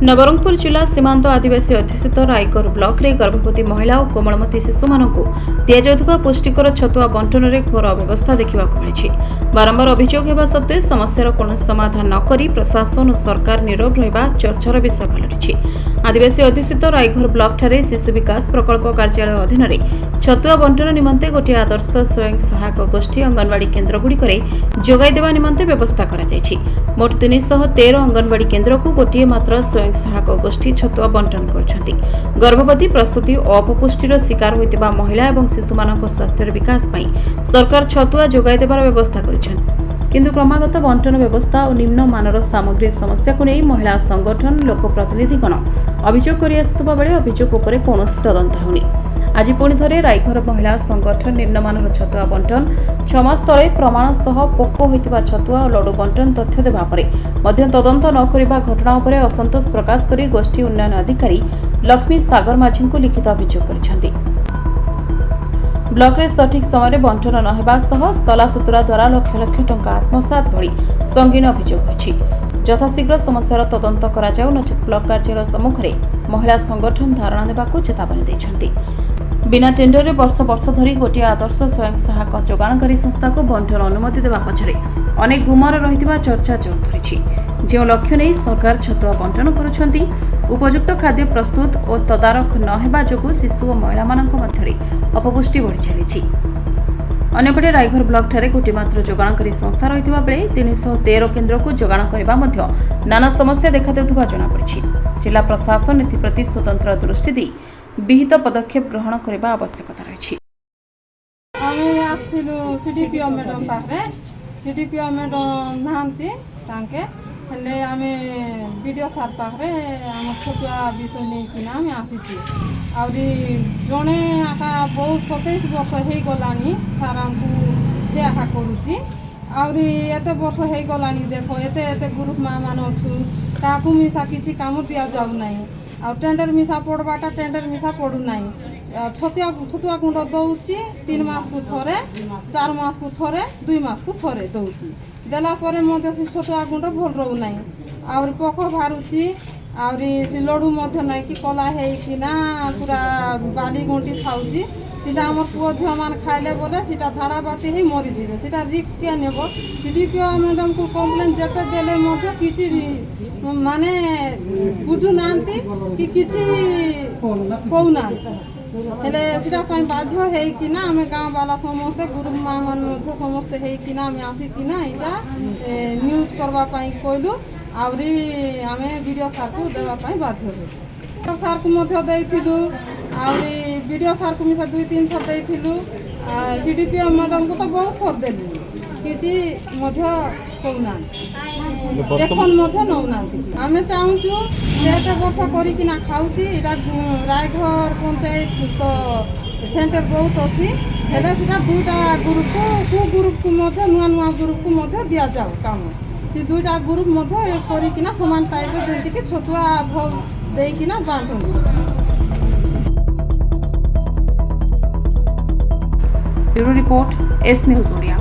नवरंगपुर जिला सीमांत आदिवासी अध्युषित रायगढ़ ब्लॉक रे गर्भवती महिला और कोमलमती शिशु मानकु दिया पुष्टिकर छतुआ बंटन में घोर अव्यवस्था देखा मिली। बारंबार अभियोग होगा सत्वे समस्यार कौन समाधान नक प्रशासन और सरकार नीरव रहा चर्चार विषय पलटि। आदिवासी अध्युषित रायगढ़ ब्लॉक ठारे शिशु विकास प्रकल्प कार्यालय अधीन में छतुआ बंटन निमंते गोटे आदर्श स्वयं सहायक गोष्ठी अंगनवाड़ी केन्द्रगुड़िक जोगाई देवा निमंते व्यवस्था करा जायछि। मोट 313 अंगनवाड़ी केन्द्र को गोटे मात्र स्वयं सहायक गोष्ठी छतुआ बंटन करछन्ति। गर्भवती प्रसूति और अपपुष्टिर शिकार होइतिबा महिला एवं शिशुमानक स्वास्थ्य विकास पई सरकार छतुआ जोगाई देबार व्यवस्था करिछन्ति। किंतु क्रमागत बंटन व्यवस्था और निम्न मानर सामग्री समस्या को नहीं महिला संगठन लोकप्रतिनिधिगण अभियोग कर आसुवा बेले अभियोग उपरे कौनसी तदंत होनी। आज पुणी थे रायगढ़ महिला संगठन निम्नमानर छतुआ बंटन 6 मास तले प्रमाण सह पोक होइतिबा छतुआ और लड्डू बंटन तथ्य देवा परे मध्य तदंत न करिबा घटना उपरे असंतोष प्रकाश करी गोष्ठी उन्नयन अधिकारी लक्ष्मी सागर माझी को लिखित अभियोग करिसेंति। ब्लॉक रे सठिक समय बंटन न हेबा सह सलासुतुरा द्वारा लक्ष लक्ष टंका आत्मसात भली संगीन अभियोग होछि। यथाशीघ्र समस्यार तदंत करा जाऊ नचेत ब्लॉक कार्यालय सम्मुख में महिला संगठन धारणा देबाकू चेतावनी दैछन्ति। बिना टेंडर रे वर्ष वर्ष धरी गोटे आदर्श स्वयं सहायक जोगाणकारी संस्था को बंटन अनुमति देवा पछरे अनेक गुमर रहितिबा चर्चा जोर धरिछि। जो लक्ष्य नहीं सरकार छतुआ बंटन करुछन्ति उपयुक्त खाद्य प्रस्तुत और तदारख न हेबा जोगु शिशु और महिला मानक मध्यरे अपपुष्टि बढ़ी चलिछि। अन्यपटे रायगढ़ ब्लॉक ठारे गोटे मात्र जोगाणकारी संस्था रहितिबा बेले 313 केन्द्र को जोगाण करबा मध्य नाना समस्या देखा देउथबा जଣା पड़िछि। जिला प्रशासन एथिप्रति स्वतंत्र दृष्टि दै विहित पदक्षेप ग्रहण करबा आवश्यकता रहिछि। आमे आस्थिलु सीडीपीओ मैडम पाखरे सीडीपीओ मैडम नांती तांके हेले आमे वीडियो सार पाखरे हम छतुआ विषय नै किना आमे आसीछि। आउरी जणे आका बहुत 27 वर्ष हे गलानी सार हमकु से आका करूछि। आउरी एते वर्ष हे गलानी देखो एते एते ग्रुप मा मान अछु काकू मिसा किछि काम दिया जाउ नै आ टेंडर मिसा पड़बाटा टेंडर मिसा पड़ू नाही। छतुआ गुंड दौची 3 मास को थरे 4 मास को थरे 2 मास को थरे दौची देला परे मध्य से छतुआ गुंड भल रहू नाही। आउरी पोख भारुची आउरी से लड्डू मध्य नाही कि कला हे कि ना पूरा बाली गुंटी थाउची सीटा हमर पुओ झियो मान खाइले बोले सीटा झाड़ा बाती ही मरी जिवे सीटा रिस्क के नेबो। सीडीपीओ मैडम को कंप्लेंट जते देले मध्य किछि माने बुझु नांती कि किछि कोउना हेले सीटा पई बाध्य हे कि ना हमें गांव वाला समस्त गुरु मां मन मध्य समस्त हे कि ना हमें आसी कि ना इटा न्यूज करबा पई कोइलु आउरी हमें वीडियो सार को देबा पई बाध्य हो। सार को मध्य दैथिलु आउरी वीडियो सार को मिसा 2-3 थर दैथिलु। सीडीपीओ मैडम को तो बहुत थर देलु किछि मध्य कोउना एक्शन मध्य नौनांती। आमे चाहूछु एते वर्ष करी कि ना खाउची इटा रायगढ़ पंचायत तो सेंटर बहुत अछि हेले सिटा दुटा ग्रुप को मध्य नुआ ग्रुप को मध्य दिया जाऊ काम से दुटा ग्रुप मध्य करी कि ना समान टाइप जेंति कि छतुआ भल देई कि ना बांटन। Bureau report S news Odia.